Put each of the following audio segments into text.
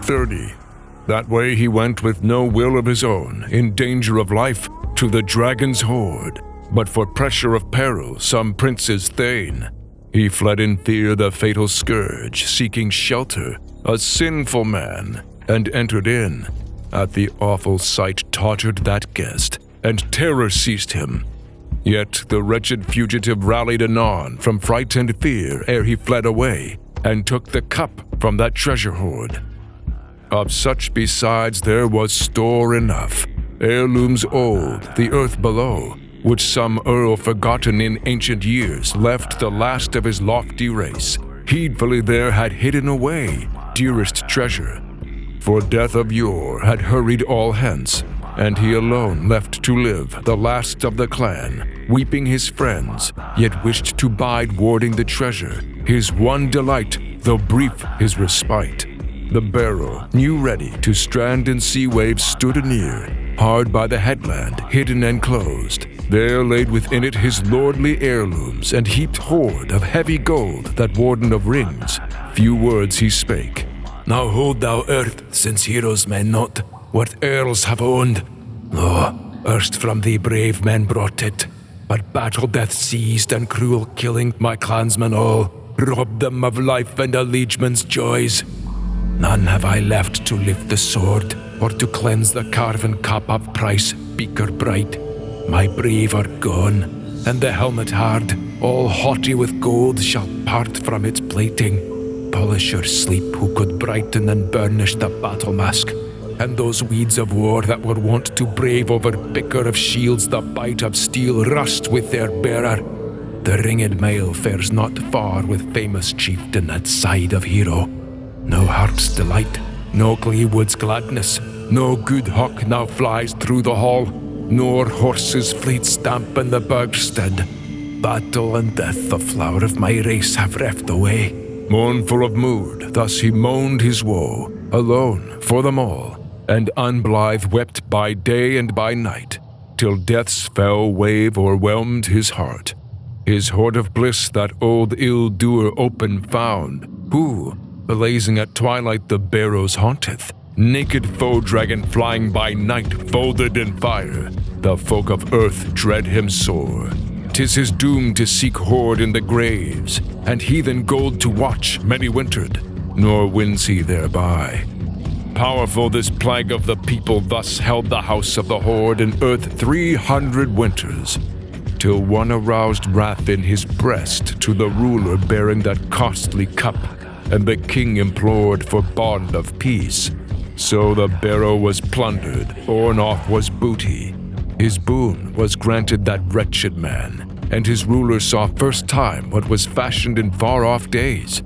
30. That way he went with no will of his own, in danger of life, to the dragon's hoard. But for pressure of peril, some prince's thane, he fled in fear the fatal scourge, seeking shelter, a sinful man, and entered in. At the awful sight tottered that guest, and terror seized him. Yet the wretched fugitive rallied anon from fright and fear ere he fled away, and took the cup from that treasure hoard. Of such besides there was store enough, heirlooms old, the earth below, which some earl forgotten in ancient years left the last of his lofty race, heedfully there had hidden away dearest treasure. For death of yore had hurried all hence, and he alone left to live, the last of the clan, weeping his friends, yet wished to bide warding the treasure, his one delight, though brief his respite. The barrow, new ready to strand and sea waves, stood anear, hard by the headland, hidden and closed. There laid within it his lordly heirlooms, and heaped hoard of heavy gold, that warden of rings. Few words he spake. Now hold thou earth, since heroes may not, what earls have owned. Oh, erst from thee brave men brought it, but battle death seized and cruel killing my clansmen all, robbed them of life and allegiament's joys. None have I left to lift the sword, or to cleanse the carven cup of price, beaker bright. My brave are gone, and the helmet hard, all haughty with gold, shall part from its plating. Polisher sleep who could brighten and burnish the battle mask, and those weeds of war that were wont to brave over bicker of shields the bite of steel rust with their bearer. The ringed mail fares not far with famous chieftain at side of hero. No heart's delight, no gleewood's gladness, no good hawk now flies through the hall, nor horses fleet stamp in the burgstead. Battle and death, the flower of my race, have reft away. Mournful of mood, thus he moaned his woe, alone for them all, and unblithe wept by day and by night, till death's fell wave o'erwhelmed his heart. His hoard of bliss that old ill-doer open found, who, blazing at twilight the barrows haunteth, naked foe dragon flying by night folded in fire. The folk of earth dread him sore. 'Tis his doom to seek hoard in the graves, and heathen gold to watch many wintered, nor wins he thereby. Powerful this plague of the people thus held the house of the hoard in earth 300 winters, till one aroused wrath in his breast to the ruler bearing that costly cup, and the king implored for bond of peace. So the barrow was plundered, orn off was booty. His boon was granted that wretched man, and his ruler saw first time what was fashioned in far-off days.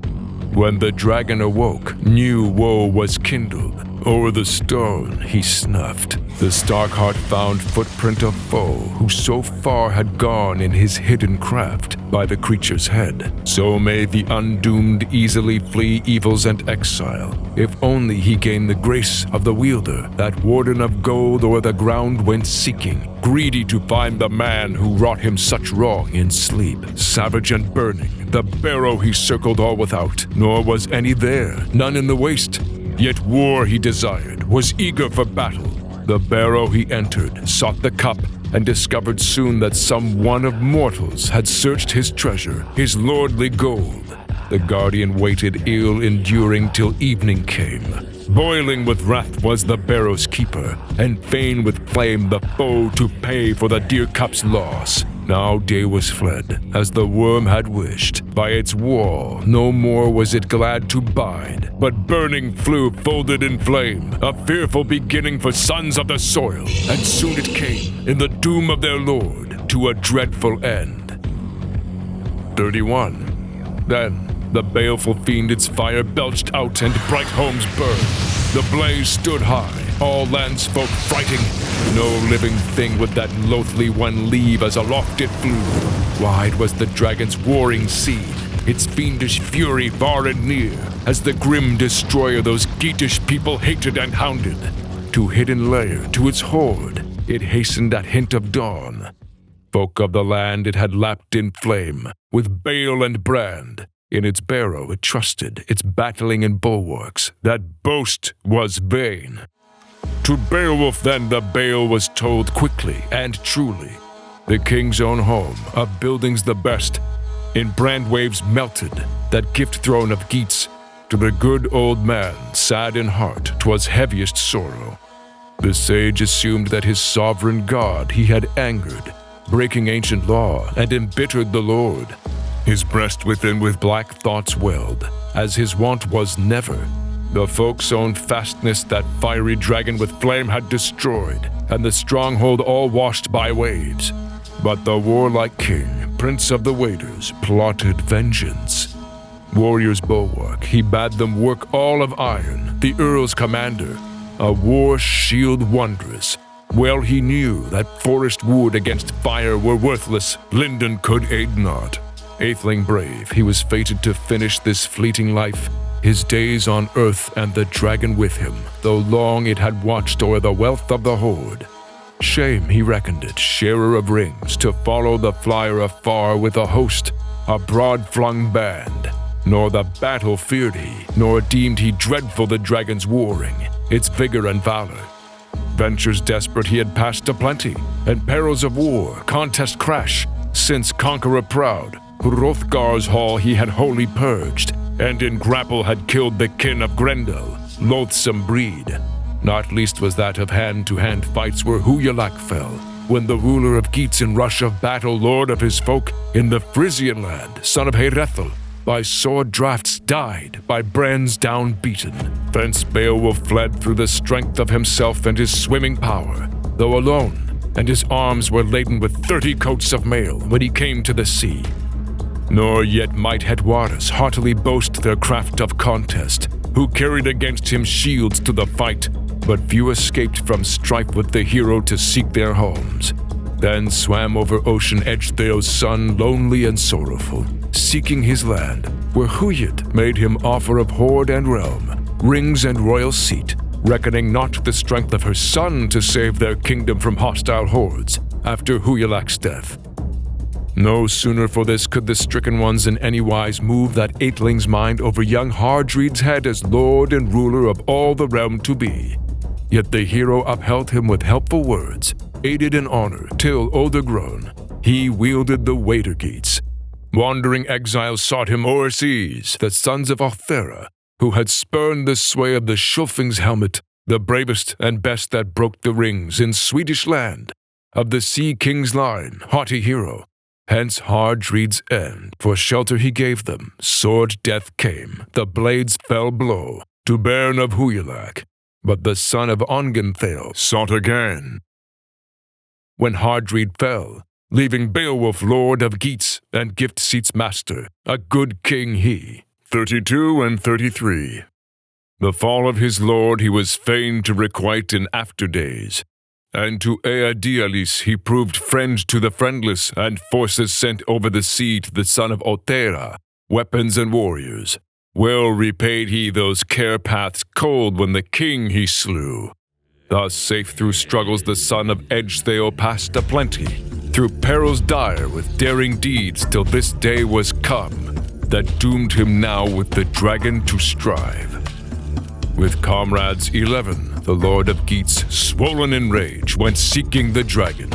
When the dragon awoke, new woe was kindled. O'er the stone he snuffed. The stark heart found footprint of foe who so far had gone in his hidden craft by the creature's head. So may the undoomed easily flee evils and exile, if only he gain the grace of the wielder, that warden of gold o'er the ground went seeking, greedy to find the man who wrought him such wrong in sleep. Savage and burning, the barrow he circled all without, nor was any there, none in the waste. Yet war he desired, was eager for battle. The barrow he entered, sought the cup, and discovered soon that some one of mortals had searched his treasure, his lordly gold. The guardian waited ill enduring till evening came. Boiling with wrath was the barrow's keeper, and fain with flame the foe to pay for the dear cup's loss. Now day was fled, as the worm had wished. By its wall no more was it glad to bide, but burning flew folded in flame, a fearful beginning for sons of the soil. And soon it came, in the doom of their lord, to a dreadful end. 31. Then the baleful fiend its fire belched out, and bright homes burned. The blaze stood high, all landsfolk frighting. No living thing would that loathly one leave as aloft it flew. Wide was the dragon's warring sea, its fiendish fury far and near, as the grim destroyer those geatish people hated and hounded. To hidden lair, to its hoard, it hastened at hint of dawn. Folk of the land it had lapped in flame, with bale and brand. In its barrow it trusted, its battling and bulwarks. That boast was vain. To Beowulf then the bale was told quickly and truly. The king's own home, of buildings the best, in brand waves melted, that gift throne of Geats. To the good old man, sad in heart, 'twas heaviest sorrow. The sage assumed that his sovereign god he had angered, breaking ancient law, and embittered the Lord. His breast within with black thoughts welled, as his wont was never. The folk's own fastness that fiery dragon with flame had destroyed, and the stronghold all washed by waves. But the warlike king, prince of the waders, plotted vengeance. Warrior's bulwark, he bade them work all of iron, the earl's commander, a war shield wondrous. Well he knew that forest wood against fire were worthless, linden could aid not. Atheling brave, he was fated to finish this fleeting life, his days on earth and the dragon with him, though long it had watched o'er the wealth of the hoard. Shame he reckoned it, sharer of rings, to follow the flyer afar with a host, a broad-flung band. Nor the battle feared he, nor deemed he dreadful the dragon's warring, its vigor and valor. Ventures desperate he had passed a plenty, and perils of war, contest crash, since conqueror proud, Hrothgar's hall he had wholly purged, and in grapple had killed the kin of Grendel, loathsome breed. Not least was that of hand-to-hand fights where Hugelac fell, when the ruler of Geats in rush of battle, lord of his folk, in the Frisian land, son of Heirethel, by sword drafts died, by brands down beaten. Thence Beowulf fled through the strength of himself and his swimming power, though alone, and his arms were laden with 30 coats of mail when he came to the sea. Nor yet might Hetwaras heartily boast their craft of contest, who carried against him shields to the fight, but few escaped from strife with the hero to seek their homes. Then swam over ocean Ecgtheow's son, lonely and sorrowful, seeking his land, where Hugid made him offer of hoard and realm, rings and royal seat, reckoning not the strength of her son to save their kingdom from hostile hordes after Hugelac's death. No sooner for this could the stricken ones in any wise move that Aetheling's mind over young Hardreid's head as lord and ruler of all the realm to be. Yet the hero upheld him with helpful words, aided in honor, till older grown, he wielded the Wader Geats. Wandering exiles sought him o'er seas, the sons of Othera, who had spurned the sway of the Schulfing's helmet, the bravest and best that broke the rings in Swedish land, of the Sea King's line, haughty hero. Hence Hardreid's end, for shelter he gave them. Sword death came, the blades fell blow, to bairn of Hugelac, but the son of Ongentheow sought again. When Hardreid fell, leaving Beowulf lord of Geats and Gift-Seat's master, a good king he, 32 and 33. The fall of his lord he was fain to requite in after days, and to Eadialis he proved friend to the friendless, and forces sent over the sea to the son of Othera, weapons and warriors. Well repaid he those care paths cold when the king he slew. Thus safe through struggles the son of Ecgtheow passed a plenty, through perils dire with daring deeds till this day was come, that doomed him now with the dragon to strive. With comrades 11, the lord of Geats, swollen in rage, went seeking the dragon.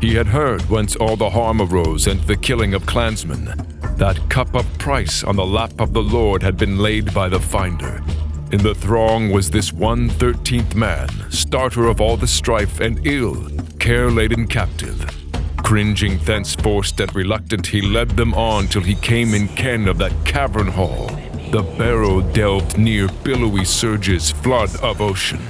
He had heard whence all the harm arose and the killing of clansmen. That cup of price on the lap of the lord had been laid by the finder. In the throng was this 1/13th man, starter of all the strife and ill, care-laden captive. Cringing thence forced and reluctant he led them on till he came in ken of that cavern hall. The barrow delved near billowy surges, flood of ocean.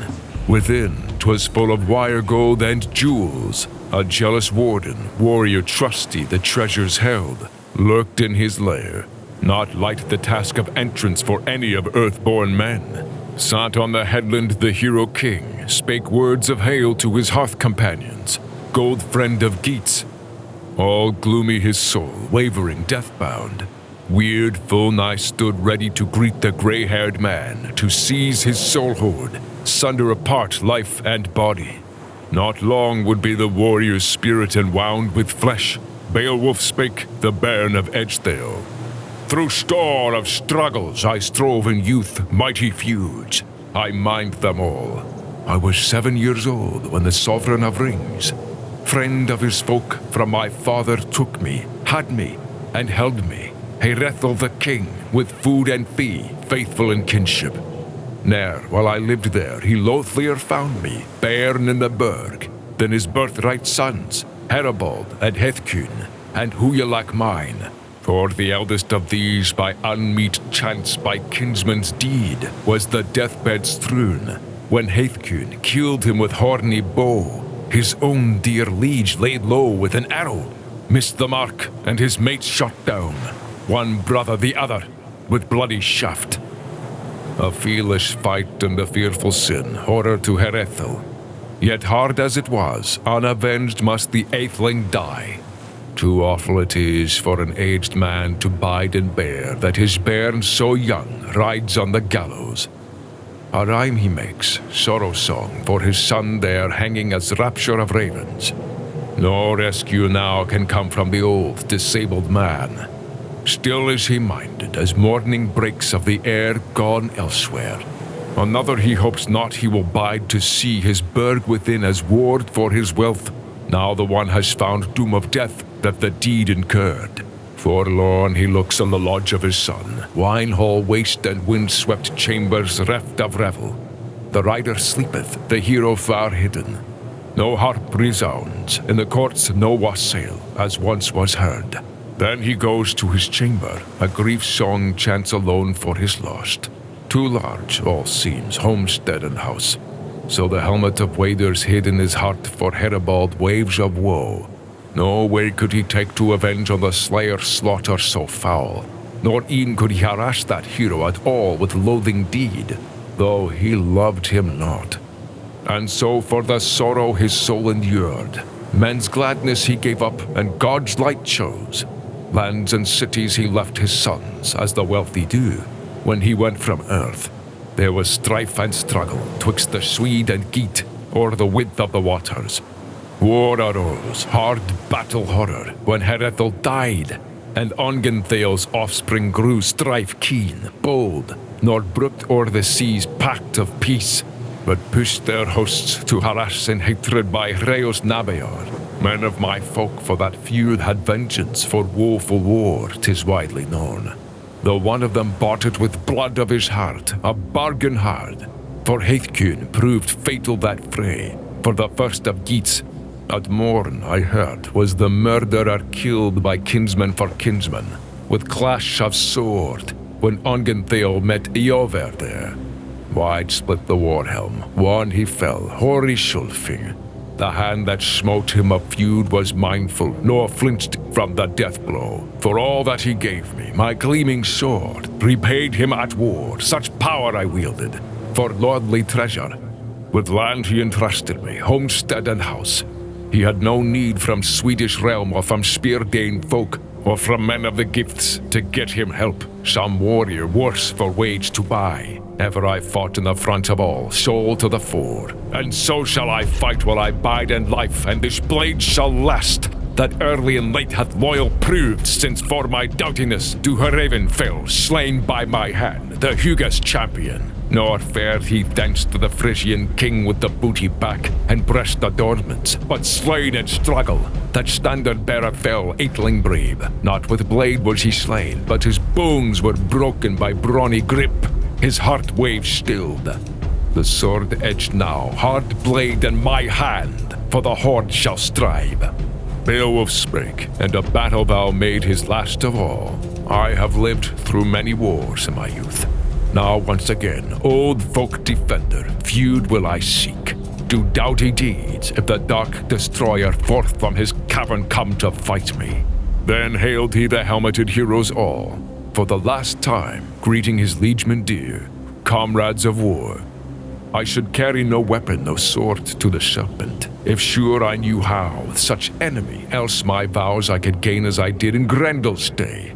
Within, 'twas full of wire gold and jewels. A jealous warden, warrior trusty the treasures held, lurked in his lair. Not light the task of entrance for any of earth-born men. Sat on the headland the hero king, spake words of hail to his hearth companions, gold friend of Geats. All gloomy his soul, wavering, death-bound. Weird full nigh stood ready to greet the gray-haired man, to seize his soul hoard, sunder apart life and body. Not long would be the warrior's spirit enwound with flesh. Beowulf spake, the bairn of Ecgtheow. Through store of struggles I strove in youth, mighty feuds, I mind them all. I was 7 years old when the Sovereign of Rings, friend of his folk, from my father took me, had me, and held me, Hrethel the king, with food and fee, faithful in kinship. Ne'er, while I lived there, he loathlier found me, bairn in the burg, than his birthright sons, Heribald and Hethcyn, and who ye like mine. For the eldest of these, by unmeet chance, by kinsman's deed, was the deathbed strewn, when Hethcyn killed him with horny bow. His own dear liege laid low with an arrow, missed the mark, and his mates shot down, one brother the other, with bloody shaft. A foolish fight and a fearful sin, horror to Hrethel. Yet hard as it was, unavenged must the atheling die. Too awful it is for an aged man to bide and bear that his bairn so young rides on the gallows. A rhyme he makes, sorrow song, for his son there hanging as rapture of ravens. No rescue now can come from the old, disabled man. Still is he minded as morning breaks of the air gone elsewhere. Another he hopes not he will bide to see his burg within as ward for his wealth. Now the one has found doom of death that the deed incurred. Forlorn he looks on the lodge of his son, wine hall waste and wind-swept chambers reft of revel. The rider sleepeth, the hero far hidden. No harp resounds, in the courts no wassail, as once was heard. Then he goes to his chamber, a grief song chants alone for his lost. Too large, all seems, homestead and house. So the helmet of waders hid in his heart for Heribald waves of woe. No way could he take to avenge on the slayer's slaughter so foul, nor e'en could he harass that hero at all with loathing deed, though he loved him not. And so for the sorrow his soul endured, men's gladness he gave up and God's light chose. Lands and cities he left his sons, as the wealthy do, when he went from earth. There was strife and struggle twixt the Swede and Geat, o'er the width of the waters. War arose, hard battle horror, when Hrethel died, and Ongentheow's offspring grew strife keen, bold, nor brooked o'er the seas pact of peace, but pushed their hosts to harass in hatred by Hreos Nabeor. Men of my folk for that feud had vengeance for woeful war, 'tis widely known. Though one of them bought it with blood of his heart, a bargain hard, for Hethcyn proved fatal that fray, for the first of Geats. At morn, I heard, was the murderer killed by kinsman for kinsman, with clash of sword, when Ongentheow met Eover there. Wide split the war-helm, one he fell, hoary Schulfing. The hand that smote him of feud was mindful, nor flinched from the death blow. For all that he gave me, my gleaming sword, repaid him at war, such power I wielded, for lordly treasure. With land he entrusted me, homestead and house. He had no need from Swedish realm or from Spear-Dane folk, or from men of the gifts, to get him help, some warrior worse for wage to buy. Ever I fought in the front of all, soul to the fore, and so shall I fight while I bide in life, and this blade shall last, that early and late hath loyal proved, since for my doughtiness Duhraven fell, slain by my hand, the Huga's champion. Nor fared he thence to the Frisian king with the booty back and breast adornments, but slain in struggle. That standard-bearer fell, atheling brave. Not with blade was he slain, but his bones were broken by brawny grip, his heart wave stilled. The sword edged now, hard blade in my hand, for the horde shall strive. Beowulf spake, and a battle vow made his last of all. I have lived through many wars in my youth. Now once again, old folk defender, feud will I seek. Do doughty deeds, if the dark destroyer forth from his cavern come to fight me. Then hailed he the helmeted heroes all, for the last time, greeting his liegemen dear, comrades of war. I should carry no weapon, no sword to the serpent, if sure I knew how, with such enemy, else my vows I could gain as I did in Grendel's day.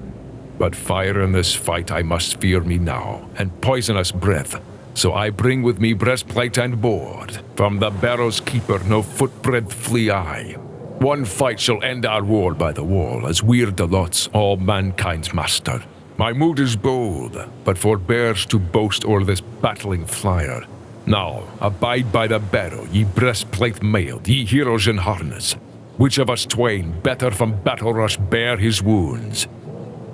But fire in this fight I must fear me now, and poisonous breath, so I bring with me breastplate and board. From the barrow's keeper no footbreadth flee I. One fight shall end our war by the wall, as we're the lots all mankind's master. My mood is bold, but forbears to boast o'er this battling flyer. Now, abide by the barrow, ye breastplate mailed, ye heroes in harness. Which of us twain better from battle rush bear his wounds?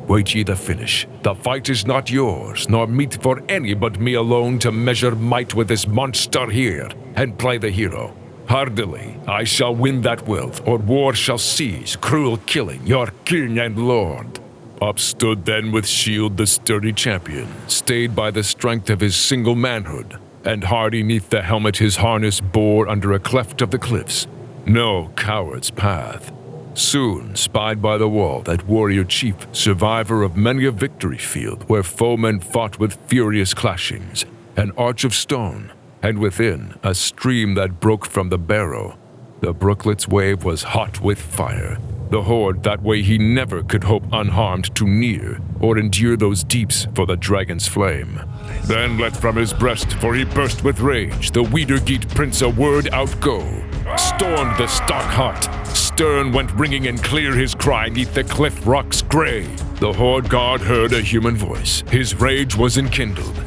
Wait ye the finish. The fight is not yours, nor meet for any but me alone to measure might with this monster here, and play the hero. Hardily I shall win that wealth, or war shall cease, cruel killing your king and lord. Up stood then with shield the sturdy champion, stayed by the strength of his single manhood, and hardy neath the helmet his harness bore under a cleft of the cliffs. No coward's path. Soon spied by the wall that warrior chief, survivor of many a victory field, where foemen fought with furious clashings, an arch of stone, and within a stream that broke from the barrow. The brooklet's wave was hot with fire. The horde that way he never could hope unharmed to near, or endure those deeps for the dragon's flame. Then let from his breast, for he burst with rage, the Wiedergeat prince a word outgo. Stormed the stark heart, stern went ringing and clear his cry neath the cliff rocks gray. The horde guard heard a human voice, his rage was enkindled.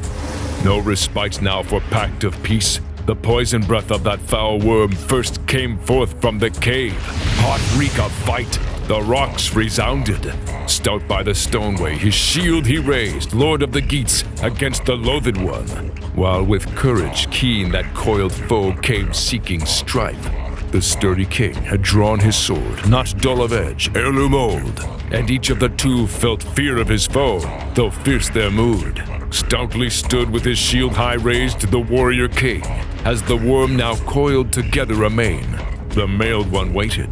No respite now for pact of peace. The poison breath of that foul worm first came forth from the cave. Hot reek of fight, the rocks resounded. Stout by the stoneway, his shield he raised, lord of the Geats, against the loathed one. While with courage keen that coiled foe came seeking strife. The sturdy king had drawn his sword, not dull of edge, heirloom old, and each of the two felt fear of his foe, though fierce their mood. Stoutly stood with his shield high raised the warrior king, as the worm now coiled together amain. The mailed one waited.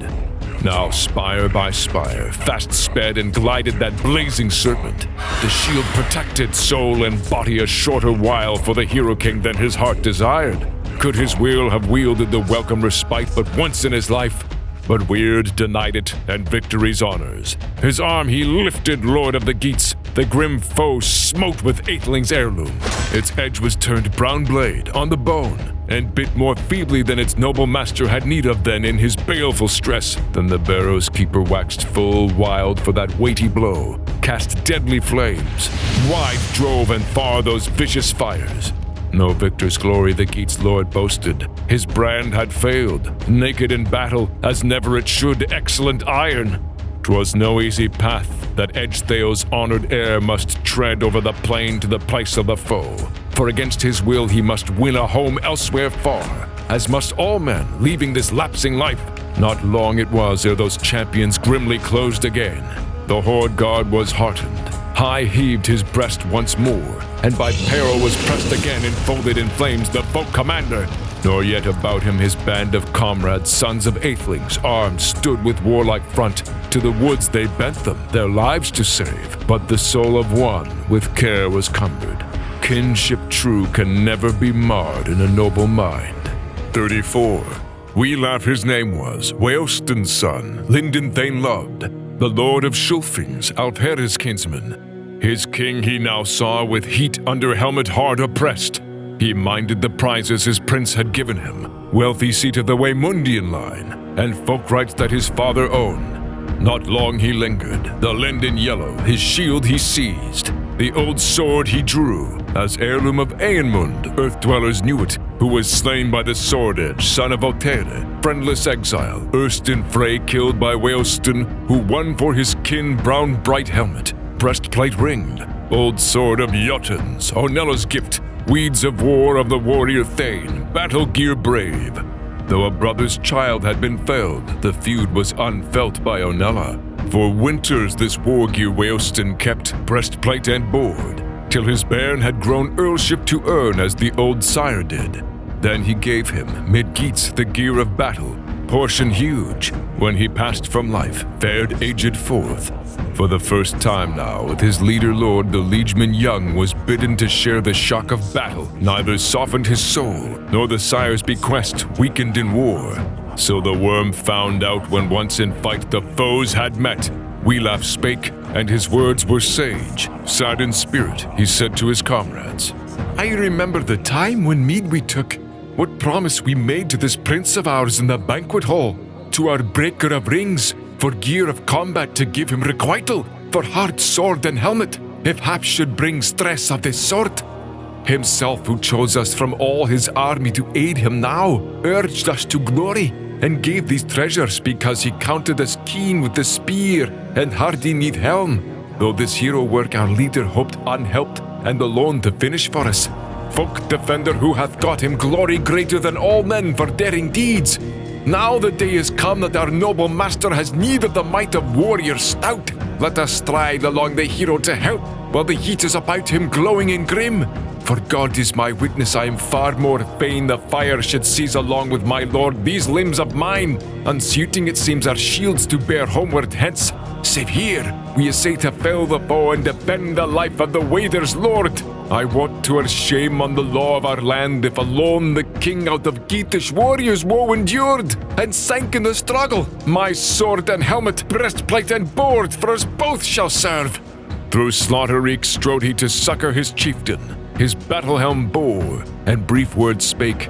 Now spire by spire, fast sped and glided that blazing serpent. The shield protected soul and body a shorter while for the hero king than his heart desired. Could his will have wielded the welcome respite but once in his life? But Weird denied it, and victory's honors. His arm he lifted, lord of the Geats. The grim foe smote with Aethling's heirloom. Its edge was turned brown blade on the bone, and bit more feebly than its noble master had need of then in his baleful stress. Then the barrow's keeper waxed full wild for that weighty blow, cast deadly flames. Wide drove and far those vicious fires. No victor's glory the Geats' lord boasted. His brand had failed, naked in battle, as never it should, excellent iron. 'Twas no easy path that Edgetheo's honored heir must tread over the plain to the place of the foe. For against his will he must win a home elsewhere far, as must all men leaving this lapsing life. Not long it was ere those champions grimly closed again. The horde guard was heartened, high heaved his breast once more, and by peril was pressed again, enfolded in flames the folk commander. Nor yet about him his band of comrades, sons of Aethlings, armed, stood with warlike front. To the woods they bent them, their lives to save, but the soul of one with care was cumbered. Kinship true can never be marred in a noble mind. 34. Wiglaf his name was, Weostan's son, Lindenthane loved, the lord of Schulfings, Alphere's kinsman. His king he now saw with heat under helmet hard oppressed. He minded the prizes his prince had given him, wealthy seat of the Waymundian line, and folk rights that his father owned. Not long he lingered, the linden yellow, his shield he seized. The old sword he drew, as heirloom of Eanmund, earth dwellers knew it, who was slain by the sword edge, son of Otere, friendless exile, erst in fray killed by Weostan, who won for his kin brown bright helmet, breastplate ringed, old sword of Jotun's, Ornella's gift, weeds of war of the warrior Thane, battle gear brave. Though a brother's child had been felled, the feud was unfelt by Ornella. For winters this war gear Weostan kept, breastplate and board, till his bairn had grown earlship to earn as the old sire did. Then he gave him, mid Geats, the gear of battle, portion huge, when he passed from life, fared aged forth. For the first time now, with his leader lord, the liegeman young was bidden to share the shock of battle. Neither softened his soul, nor the sire's bequest weakened in war. So the worm found out when once in fight the foes had met. Wiglaf spake, and his words were sage. Sad in spirit, he said to his comrades, I remember the time when mead we took, what promise we made to this prince of ours in the banquet hall, to our breaker of rings, for gear of combat to give him requital, for hard sword and helmet. if hap should bring stress of this sort? Himself who chose us from all his army to aid him now, urged us to glory, and gave these treasures because he counted us keen with the spear and hardy 'neath helm, though this hero work our leader hoped unhelped and alone to finish for us. Folk defender who hath got him glory greater than all men for daring deeds. Now the day is come that our noble master has need of the might of warriors stout. Let us stride along the hero to help, while the heat is about him glowing and grim. For God is my witness, I am far more fain the fire should seize along with my lord these limbs of mine, unsuiting it seems our shields to bear homeward hence. Save here, we essay to fell the foe and defend the life of the wader's lord. I wot 'twere shame on the law of our land if alone the king out of Geatish warriors woe endured, and sank in the struggle. My sword and helmet, breastplate and board for us both shall serve. Through slaughter reek strode he to succor his chieftain, his battle helm bore, and brief words spake.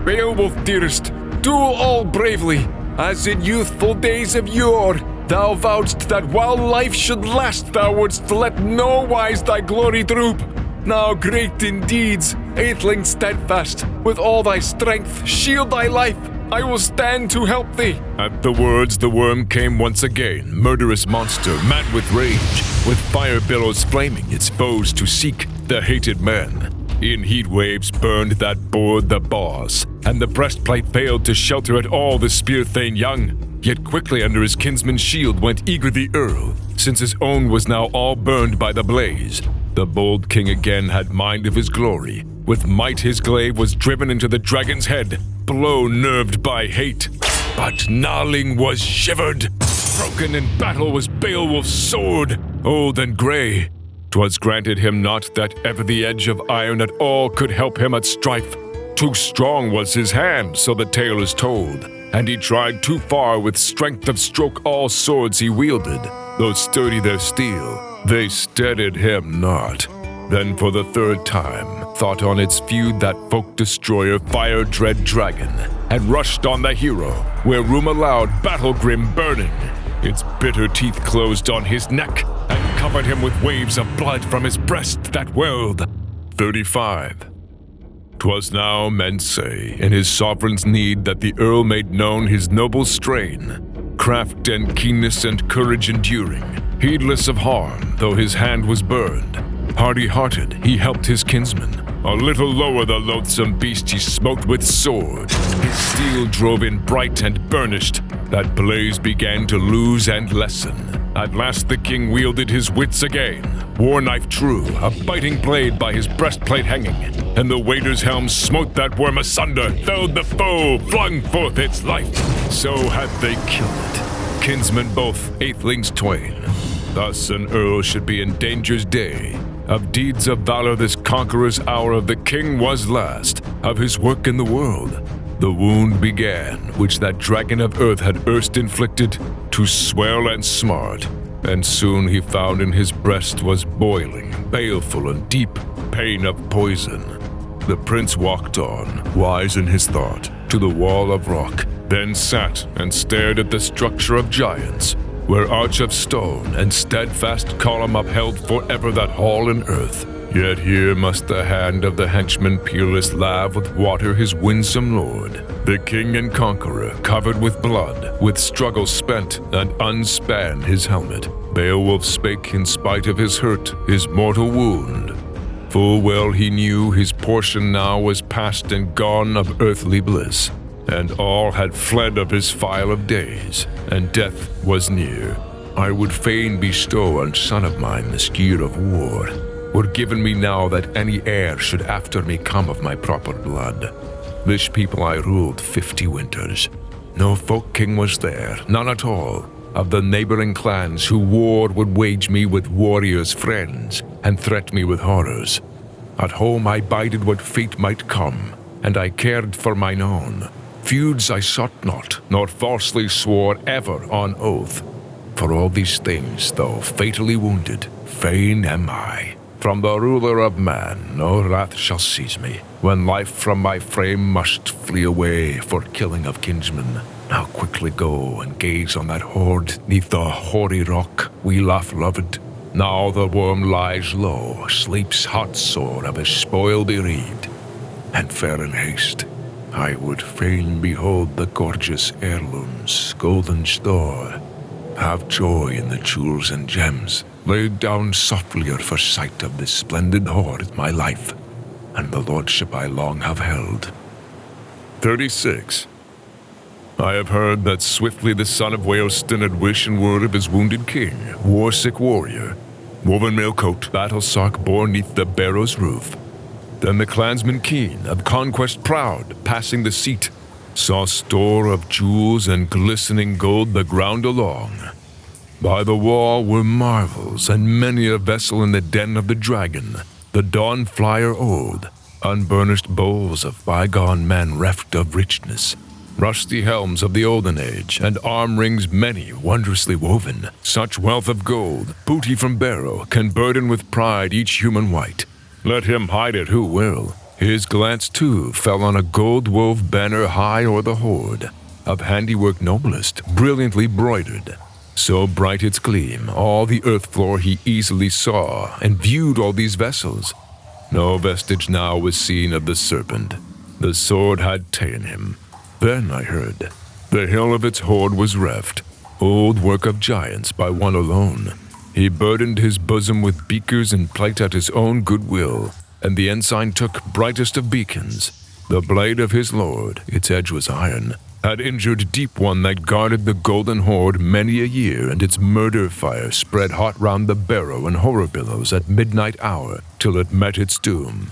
Beowulf, dearest, do all bravely, as in youthful days of yore. Thou vowedst that while life should last, thou wouldst let no wise thy glory droop. Now great in deeds, atheling steadfast, with all thy strength, shield thy life. I will stand to help thee. At the words, the worm came once again, murderous monster, mad with rage, with fire billows flaming its foes to seek, the hated men. In heat waves burned that bored the boss, and the breastplate failed to shelter at all the spear-thane young. Yet quickly under his kinsman's shield went eager the earl, since his own was now all burned by the blaze. The bold king again had mind of his glory. With might his glaive was driven into the dragon's head, blow nerved by hate. But gnarling was shivered. Broken in battle was Beowulf's sword, old and grey. 'Twas granted him not that ever the edge of iron at all could help him at strife. Too strong was his hand, so the tale is told, and he tried too far with strength of stroke all swords he wielded. Though sturdy their steel, they steadied him not. Then for the third time, thought on its feud that folk-destroyer fire-dread dragon, and rushed on the hero, where room allowed battle grim burning. Its bitter teeth closed on his neck, and covered him with waves of blood from his breast that welled. 35. 'Twas now, men say, in his sovereign's need that the earl made known his noble strain, craft and keenness and courage enduring, heedless of harm, though his hand was burned. Hardy-hearted, he helped his kinsman. A little lower the loathsome beast he smote with sword. His steel drove in bright and burnished. That blaze began to lose and lessen. At last the king wielded his wits again. War knife true, a biting blade by his breastplate hanging. And the wader's helm smote that worm asunder, felled the foe, flung forth its life. So had they killed it, kinsmen both, athelings twain. Thus an earl should be in danger's day. Of deeds of valor this conqueror's hour of the king was last, of his work in the world. The wound began, which that dragon of earth had erst inflicted, to swell and smart, and soon he found in his breast was boiling, baleful and deep pain of poison. The prince walked on, wise in his thought, to the wall of rock, then sat and stared at the structure of giants, where arch of stone and steadfast column upheld forever that hall in earth. Yet here must the hand of the henchman peerless lave with water his winsome lord. The king and conqueror, covered with blood, with struggle spent, and unspanned his helmet. Beowulf spake in spite of his hurt, his mortal wound. Full well he knew his portion now was past and gone of earthly bliss, and all had fled of his file of days, and death was near. I would fain bestow on son of mine the skear of war, were given me now that any heir should after me come of my proper blood. This people I ruled 50 winters. No folk king was there, none at all, of the neighboring clans who war would wage me with warriors' friends, and threat me with horrors. At home I bided what fate might come, and I cared for mine own. Feuds I sought not, nor falsely swore ever on oath. For all these things, though fatally wounded, fain am I. From the ruler of man no wrath shall seize me, when life from my frame must flee away for killing of kinsmen. Now quickly go and gaze on that horde neath the hoary rock we laugh loved. Now the worm lies low, sleeps hot sore of his spoil bereaved, and fair in haste, I would fain behold the gorgeous heirlooms, golden store, have joy in the jewels and gems, laid down softlier for sight of this splendid hoard my life, and the lordship I long have held. 36. I have heard that swiftly the son of Weohstan had wish and word of his wounded king, war-sick warrior, woven mailcoat, battle-sark bore neath the barrow's roof. Then the clansman keen, of conquest proud, passing the seat, saw store of jewels and glistening gold the ground along. By the wall were marvels, and many a vessel in the den of the dragon, the dawn flyer old, unburnished bowls of bygone men reft of richness, rusty helms of the olden age, and arm rings many wondrously woven. Such wealth of gold, booty from barrow, can burden with pride each human wight. Let him hide it who will. His glance, too, fell on a gold-wove banner high o'er the hoard, of handiwork noblest, brilliantly broidered. So bright its gleam, all the earth floor he easily saw, and viewed all these vessels. No vestige now was seen of the serpent. The sword had ta'en him. Then I heard, the hill of its hoard was reft, old work of giants by one alone. He burdened his bosom with beakers and plate at his own good will, and the ensign took brightest of beacons. The blade of his lord, its edge was iron, had injured deep one that guarded the golden hoard many a year, and its murder fire spread hot round the barrow and horror billows at midnight hour, till it met its doom.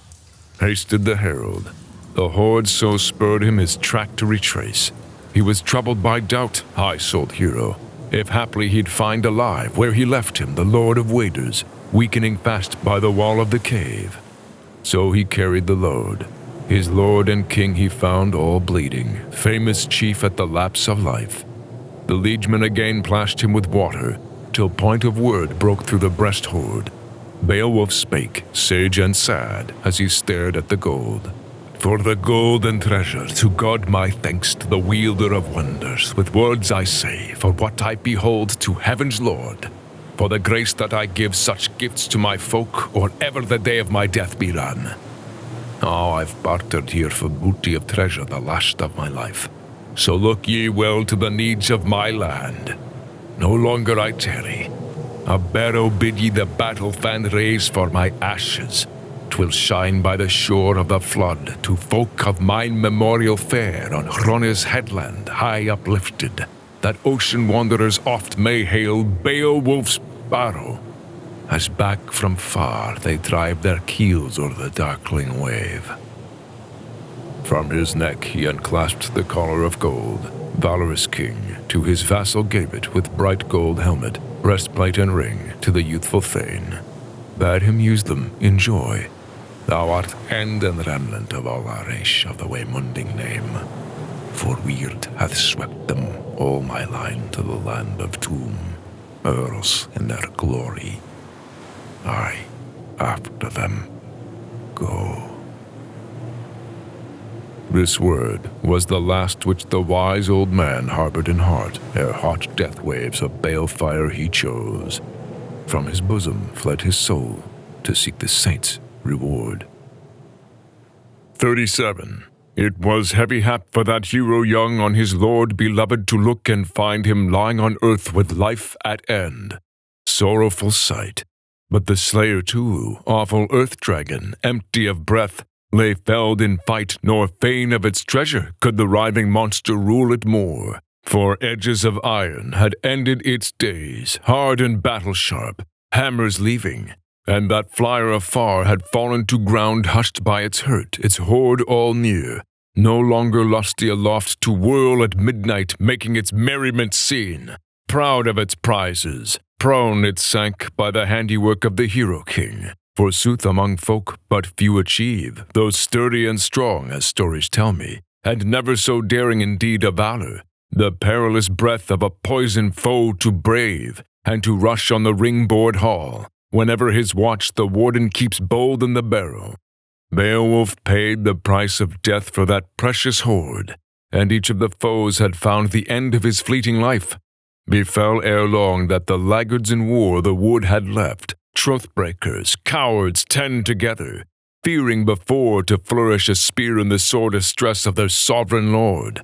Hasted the herald. The hoard so spurred him his track to retrace. He was troubled by doubt, high-souled hero, if haply he'd find alive where he left him the lord of waders, weakening fast by the wall of the cave. So he carried the load. His lord and king he found all bleeding, famous chief at the lapse of life. The liegeman again plashed him with water, till point of word broke through the breast hoard. Beowulf spake, sage and sad, as he stared at the gold. For the gold and treasure, to God my thanks, to the wielder of wonders. With words I say, for what I behold, to heaven's Lord. For the grace that I give such gifts to my folk, or ever the day of my death be run. Oh, I've bartered here for booty of treasure the last of my life. So look ye well to the needs of my land. No longer I tarry. A barrow bid ye the battle fan raise for my ashes. 'Twill shine by the shore of the flood to folk of mine memorial fair on Hrone's headland high uplifted, that ocean wanderers oft may hail Beowulf's barrow, as back from far they drive their keels o'er the darkling wave. From his neck he unclasped the collar of gold. Valorous king to his vassal gave it, with bright gold helmet, breastplate and ring, to the youthful thane. Bade him use them in joy. Thou art end and remnant of all our race of the Waymunding name, for weird hath swept them, all my line, to the land of tomb, earls in their glory. I, after them, go. This word was the last which the wise old man harbored in heart, ere hot death waves of balefire he chose. From his bosom fled his soul, to seek the saints' reward. 37. It was heavy hap for that hero young on his lord beloved to look and find him lying on earth with life at end. Sorrowful sight. But the slayer too, awful earth dragon, empty of breath, lay felled in fight, nor fain of its treasure could the writhing monster rule it more. For edges of iron had ended its days, hard and battle-sharp, hammers leaving, and that flyer afar had fallen to ground hushed by its hurt, its hoard all near, no longer lusty aloft to whirl at midnight, making its merriment seen. Proud of its prizes, prone it sank by the handiwork of the hero king. Forsooth among folk but few achieve, those sturdy and strong, as stories tell me, and never so daring in deed of valor, the perilous breath of a poisoned foe to brave, and to rush on the ring-board hall, whenever his watch the warden keeps bold in the barrow. Beowulf paid the price of death for that precious hoard, and each of the foes had found the end of his fleeting life. Befell ere long that the laggards in war the wood had left, Troth-breakers, cowards, 10 together, fearing before to flourish a spear in the sore distress of their sovereign lord.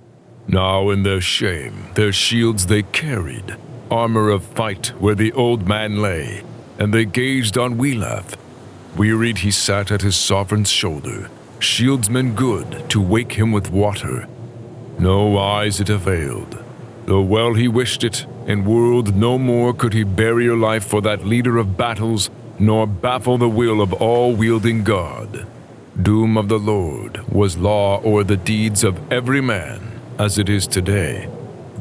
Now in their shame, their shields they carried, armor of fight where the old man lay, and they gazed on Wiglaf. Wearied he sat at his sovereign's shoulder, shieldsman good to wake him with water. No wise it availed. Though well he wished it, in world no more could he barrier life for that leader of battles, nor baffle the will of all-wielding God. Doom of the Lord was law o'er the deeds of every man, as it is today.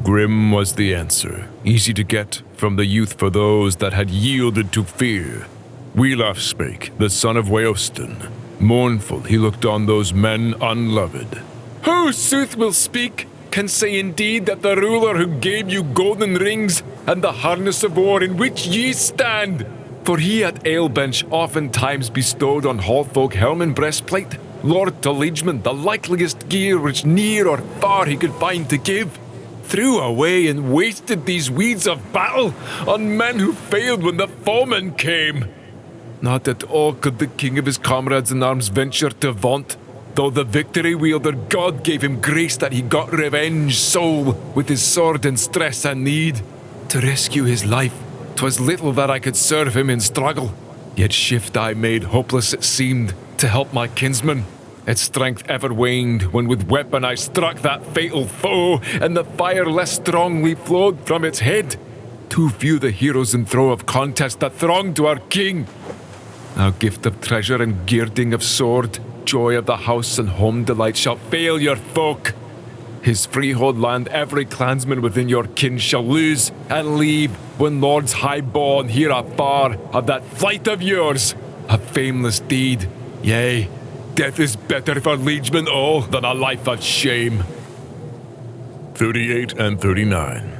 Grim was the answer, easy to get from the youth for those that had yielded to fear. Wiglaf spake, the son of Weohstan. Mournful he looked on those men unloved. Who sooth will speak, can say indeed that the ruler who gave you golden rings and the harness of war in which ye stand, for he at ale-bench oftentimes bestowed on hall folk helm and breastplate, lord to liegeman the likeliest gear which near or far he could find to give, threw away and wasted these weeds of battle on men who failed when the foemen came. Not at all could the king of his comrades in arms venture to vaunt, though the victory wielder God gave him grace that he got revenge sole with his sword in stress and need. To rescue his life, 'twas little that I could serve him in struggle, yet shift I made hopeless it seemed to help my kinsman. Its strength ever waned when with weapon I struck that fatal foe, and the fire less strongly flowed from its head. Too few the heroes in throe of contest that thronged to our king. Now gift of treasure and girding of sword, joy of the house and home delight shall fail your folk. His freehold land every clansman within your kin shall lose and leave when lords high-born hear afar of that flight of yours, a fameless deed. Yea, death is better for liegemen all than a life of shame. 38 and 39.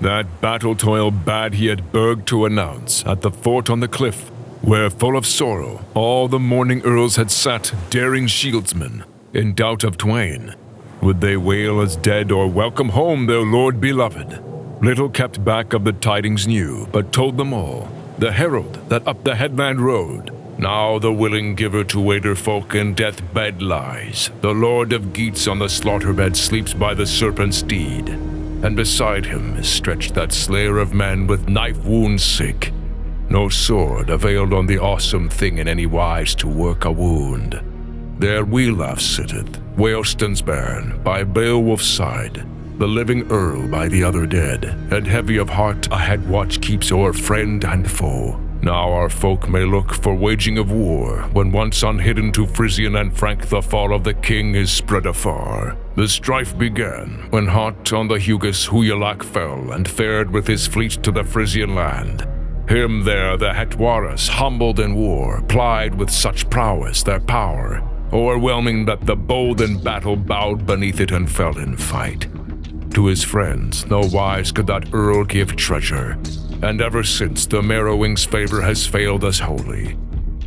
That battle toil bad he at Burg to announce at the fort on the cliff, where full of sorrow all the morning earls had sat, daring shieldsmen, in doubt of twain. Would they wail as dead or welcome home their lord beloved? Little kept back of the tidings new, but told them all, the herald that up the headland rode. Now the willing giver to wader folk in death-bed lies. The lord of Geats on the slaughter-bed sleeps by the serpent's steed, and beside him is stretched that slayer of men with knife wounds sick. No sword availed on the awesome thing in any wise to work a wound. There Wiglaf sitteth, Weohstan's bairn, by Beowulf's side, the living earl by the other dead, and heavy of heart a head watch keeps o'er friend and foe. Now our folk may look for waging of war, when once unhidden to Frisian and Frank the fall of the king is spread afar. The strife began, when hot on the Hugas Huyalak fell, and fared with his fleet to the Frisian land. Him there the Hetwaras, humbled in war, plied with such prowess their power, o'erwhelming that the bold in battle bowed beneath it and fell in fight. To his friends no wise could that earl give treasure, and ever since the Merowing's favor has failed us wholly.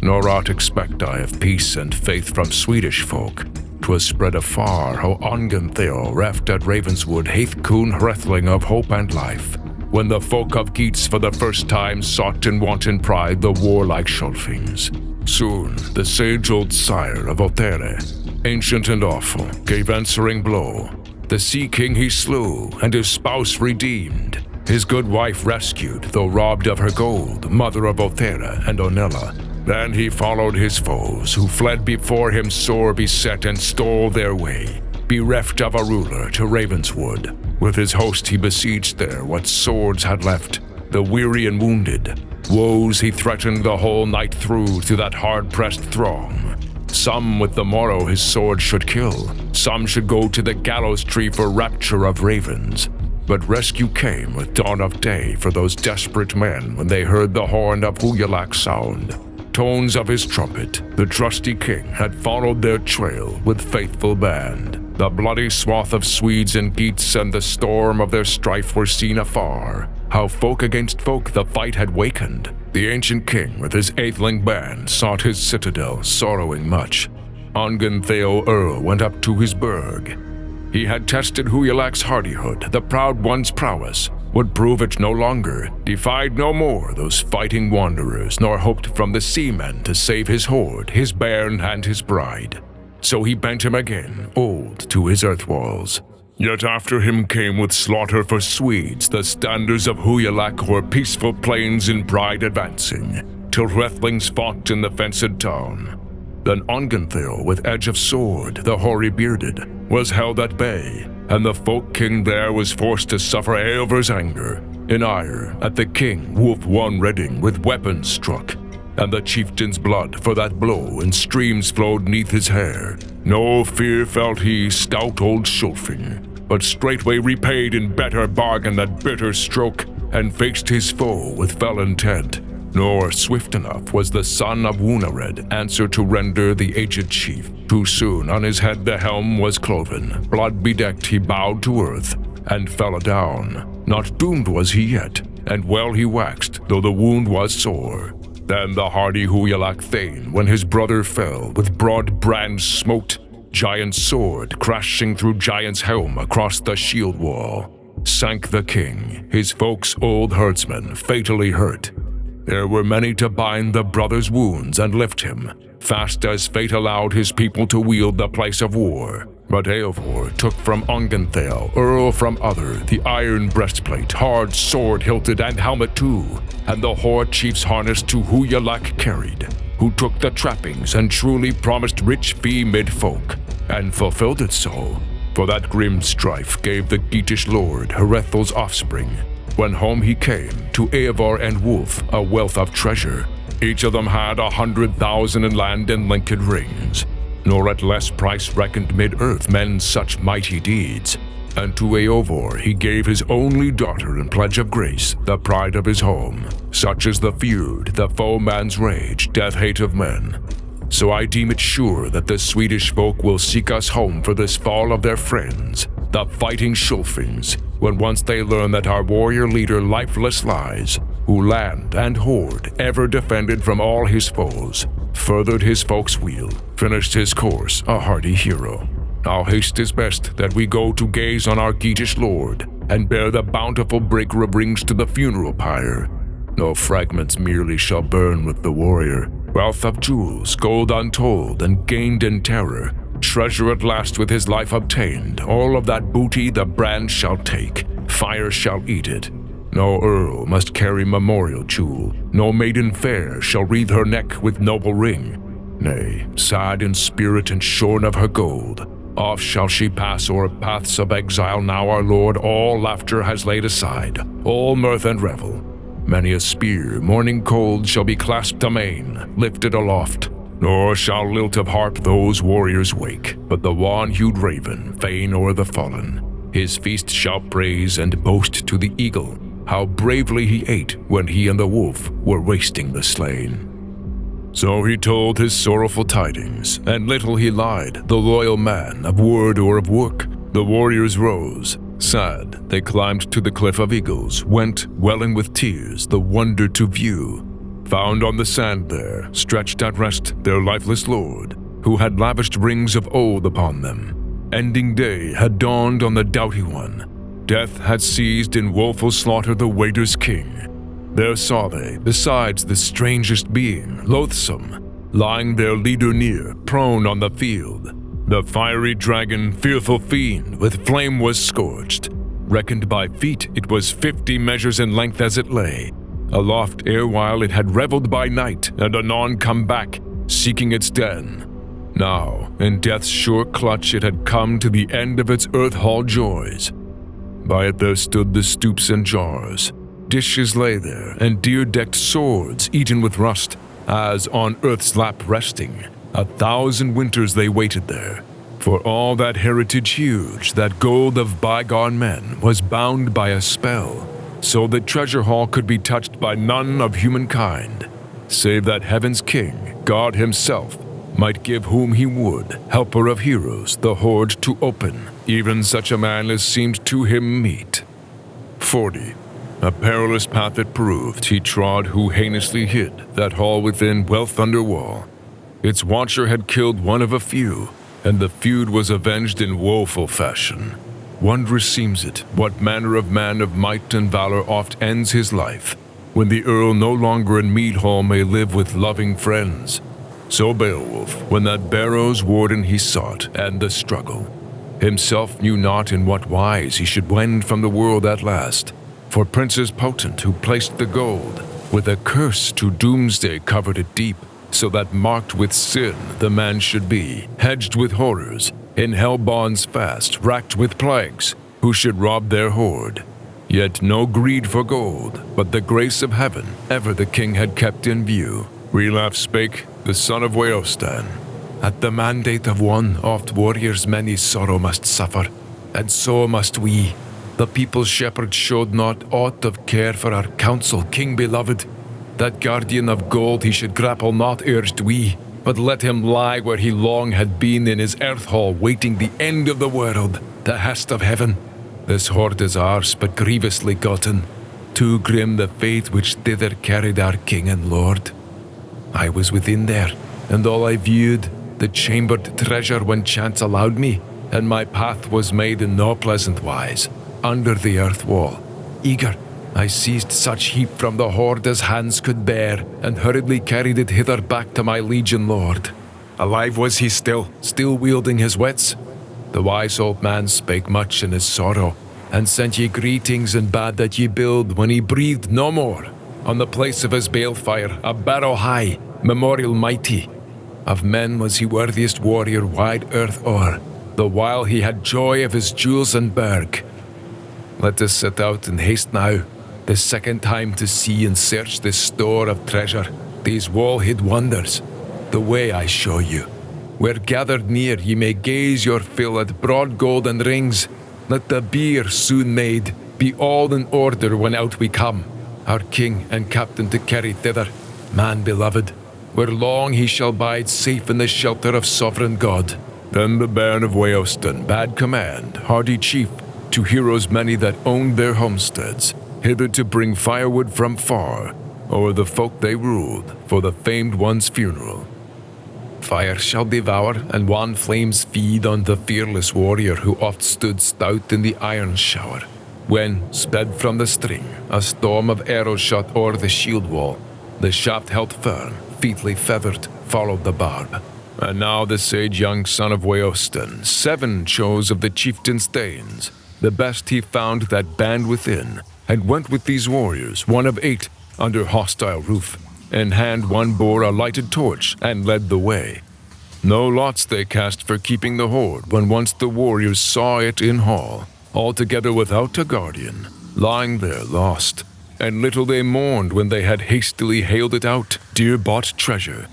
Nor aught expect I of peace and faith from Swedish folk. 'Twas spread afar how Ongen Theo reft at Ravenswood hath Coon Hrethling of hope and life, when the folk of Geats for the first time sought in wanton pride the warlike Scholfings. Soon the sage old sire of Othere, ancient and awful, gave answering blow. The sea king he slew, and his spouse redeemed. His good wife rescued, though robbed of her gold, mother of Othere and Onella. Then he followed his foes, who fled before him sore beset and stole their way, bereft of a ruler, to Ravenswood. With his host he besieged there what swords had left, the weary and wounded. Woes he threatened the whole night through to that hard-pressed throng. Some with the morrow his sword should kill, some should go to the gallows tree for rapture of ravens. But rescue came with dawn of day for those desperate men when they heard the horn of Huyalak sound. Tones of his trumpet, the trusty king had followed their trail with faithful band. The bloody swath of Swedes and Geats and the storm of their strife were seen afar. How folk against folk the fight had wakened. The ancient king with his atheling band sought his citadel, sorrowing much. Ongen Theo Earl went up to his burg. He had tested Huyalak's hardihood, the proud one's prowess, would prove it no longer, defied no more those fighting wanderers, nor hoped from the seamen to save his hoard, his bairn, and his bride. So he bent him again, old to his earth walls. Yet after him came with slaughter for Swedes the standards of Huyalak o'er peaceful plains in pride advancing, till Hrethlings fought in the fenced town. Then Ongenthil, with edge of sword, the hoary bearded, was held at bay, and the folk king there was forced to suffer Eofor's anger. In ire at the king, Wolf one Redding with weapons struck, and the chieftain's blood for that blow in streams flowed neath his hair. No fear felt he, stout old Schulfing, but straightway repaid in better bargain that bitter stroke, and faced his foe with fell intent. Nor swift enough was the son of Wunared answer to render the aged chief. Too soon on his head the helm was cloven, blood bedecked he bowed to earth, and fell adown. Not doomed was he yet, and well he waxed, though the wound was sore. Then the hardy Huyalak Thane, when his brother fell, with broad brand smote, giant sword crashing through giant's helm across the shield wall. Sank the king, his folk's old herdsman, fatally hurt. There were many to bind the brother's wounds and lift him, fast as fate allowed his people to wield the place of war. But Eofor took from Ongenthil, earl from other, the iron breastplate, hard sword hilted and helmet too, and the hoar chief's harness to Huyalak carried, who took the trappings and truly promised rich fee mid folk, and fulfilled it so. For that grim strife gave the Geatish lord Hrethel's offspring, when home he came, to Eivor and Wolf a wealth of treasure. Each of them had 100,000 in land and linked rings, nor at less price reckoned mid-earth men such mighty deeds. And to Eivor he gave his only daughter in pledge of grace, the pride of his home. Such is the feud, the foeman's rage, death-hate of men. So I deem it sure that the Swedish folk will seek us home for this fall of their friends, the fighting Schulfings, when once they learn that our warrior leader lifeless lies, who land and hoard ever defended from all his foes, furthered his folk's weal, finished his course a hardy hero. Now haste is best that we go to gaze on our Geatish lord, and bear the bountiful breaker of rings to the funeral pyre. No fragments merely shall burn with the warrior, wealth of jewels, gold untold and gained in terror, treasure at last with his life obtained, all of that booty the brand shall take, fire shall eat it. No earl must carry memorial jewel, no maiden fair shall wreathe her neck with noble ring. Nay, sad in spirit and shorn of her gold, off shall she pass o'er paths of exile. Now our lord all laughter has laid aside, all mirth and revel. Many a spear, morning cold, shall be clasped amain, lifted aloft. Nor shall lilt of harp those warriors wake, but the wan-hued raven fain o'er the fallen. His feast shall praise and boast to the eagle how bravely he ate when he and the wolf were wasting the slain. So he told his sorrowful tidings, and little he lied, the loyal man, of word or of work. The warriors rose. Sad, they climbed to the cliff of eagles, went, welling with tears, the wonder to view. Found on the sand there, stretched at rest, their lifeless lord, who had lavished rings of old upon them. Ending day had dawned on the doughty one. Death had seized in woeful slaughter the wader's king. There saw they, besides the strangest being, loathsome, lying their leader near, prone on the field. The fiery dragon, fearful fiend, with flame was scorched. Reckoned by feet, it was 50 measures in length as it lay. Aloft erewhile it had reveled by night, and anon come back, seeking its den. Now, in death's sure clutch, it had come to the end of its earth-hauled joys. By it there stood the stoops and jars. Dishes lay there, and deer-decked swords, eaten with rust, as on earth's lap resting. 1,000 winters they waited there. For all that heritage huge, that gold of bygone men, was bound by a spell, so the treasure hall could be touched by none of humankind, save that heaven's king, God himself, might give whom he would, helper of heroes, the hoard to open, even such a man as seemed to him meet. 40. A perilous path it proved, he trod who heinously hid that hall within wealth under wall. Its watcher had killed one of a few, and the feud was avenged in woeful fashion. Wondrous seems it, what manner of man of might and valor oft ends his life, when the earl no longer in mead hall may live with loving friends. So Beowulf, when that barrow's warden he sought, and the struggle, himself knew not in what wise he should wend from the world at last. For princes potent who placed the gold, with a curse to doomsday covered it deep, so that marked with sin the man should be, hedged with horrors, in hell bonds fast, racked with plagues, who should rob their hoard. Yet no greed for gold, but the grace of heaven ever the king had kept in view. Relaf spake, the son of Weohstan. At the mandate of one, oft warriors many sorrow must suffer, and so must we. The people's shepherd showed not aught of care for our counsel, king beloved. That guardian of gold he should grapple not, urged we, but let him lie where he long had been in his earth hall, waiting the end of the world, the hest of heaven. This hoard is ours, but grievously gotten. Too grim the fate which thither carried our king and lord. I was within there, and all I viewed, the chambered treasure when chance allowed me, and my path was made in no pleasant wise, under the earth wall. Eager, I seized such heap from the hoard as hands could bear, and hurriedly carried it hither back to my liege lord. Alive was he still wielding his wits. The wise old man spake much in his sorrow, and sent ye greetings and bade that ye build, when he breathed no more, on the place of his balefire, a barrow high, memorial mighty. Of men was he worthiest warrior wide earth o'er, the while he had joy of his jewels and burg. Let us set out in haste now, the second time to see and search this store of treasure, these wall-hid wonders, the way I show you. Where gathered near ye may gaze your fill at broad golden rings. Let the beer soon made be all in order when out we come, our king and captain to carry thither, man beloved, where long he shall bide safe in the shelter of sovereign God. Then the Baron of Weohstan bade command, hardy chief, to heroes many that owned their homesteads, hither to bring firewood from far, o'er the folk they ruled, for the famed one's funeral. Fire shall devour, and wan flames feed on the fearless warrior who oft stood stout in the iron shower, when, sped from the string, a storm of arrows shot o'er the shield wall. The shaft held firm, featly feathered, followed the barb. And now the sage young son of Weohstan 7 chose of the chieftain's thanes, the best he found that band within, and went with these warriors, one of 8, under hostile roof. In hand one bore a lighted torch, and led the way. No lots they cast for keeping the hoard, when once the warriors saw it in hall, altogether without a guardian, lying there lost. And little they mourned when they had hastily haled it out, dear-bought treasure.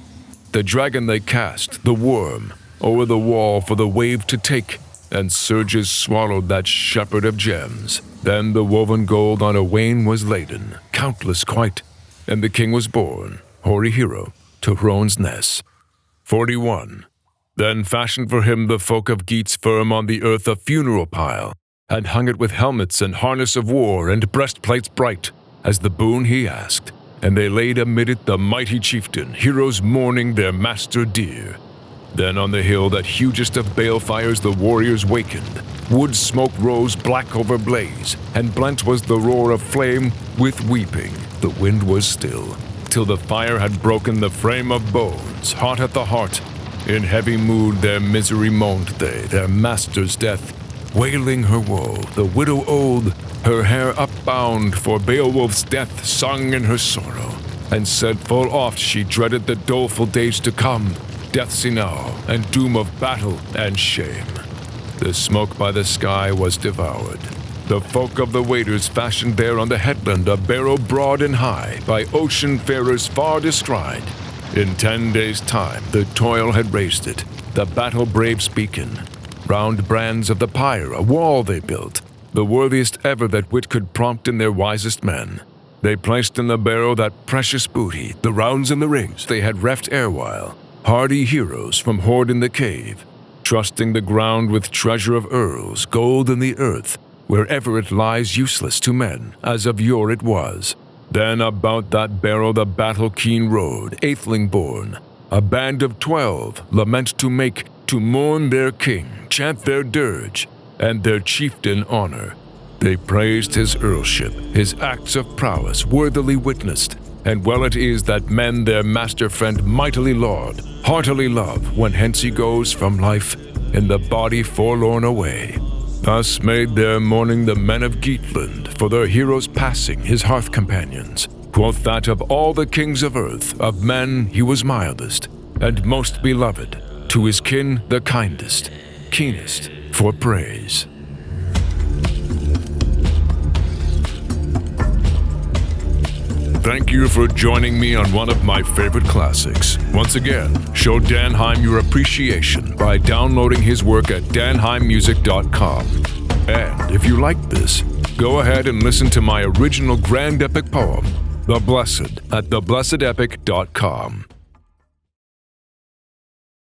The dragon they cast, the worm, o'er the wall for the wave to take, and surges swallowed that shepherd of gems. Then the woven gold on a wain was laden, countless quite, and the king was born, hoary hero, to Hrone's Ness. 41. Then fashioned for him the folk of Geats firm on the earth a funeral pile, and hung it with helmets and harness of war and breastplates bright, as the boon he asked, and they laid amid it the mighty chieftain, heroes mourning their master dear. Then on the hill that hugest of balefires the warriors wakened. Wood smoke rose black over blaze, and blent was the roar of flame with weeping. The wind was still, till the fire had broken the frame of bones, hot at the heart. In heavy mood their misery moaned they, their master's death, wailing her woe, the widow old, her hair upbound for Beowulf's death, sung in her sorrow, and said full oft she dreaded the doleful days to come, death's enow, and doom of battle and shame. The smoke by the sky was devoured. The folk of the waders fashioned there on the headland a barrow broad and high, by ocean-farers far descried. In 10 days' time the toil had raised it, the battle-braves beacon. Round brands of the pyre a wall they built, the worthiest ever that wit could prompt in their wisest men. They placed in the barrow that precious booty, the rounds and the rings they had reft erewhile, hardy heroes from hoard in the cave, trusting the ground with treasure of earls, gold in the earth, wherever it lies useless to men, as of yore it was. Then about that barrow the battle-keen rode, atheling-born, a band of 12, lament to make, to mourn their king, chant their dirge, and their chieftain honor. They praised his earlship, his acts of prowess worthily witnessed, and well it is that men their master friend mightily laud, heartily love, when hence he goes from life, in the body forlorn away. Thus made their mourning the men of Geatland, for their heroes passing his hearth companions. Quoth that of all the kings of earth, of men he was mildest, and most beloved, to his kin the kindest, keenest for praise. Thank you for joining me on one of my favorite classics. Once again, show Danheim your appreciation by downloading his work at danheimmusic.com. And if you like this, go ahead and listen to my original grand epic poem, The Blessed, at theblessedepic.com.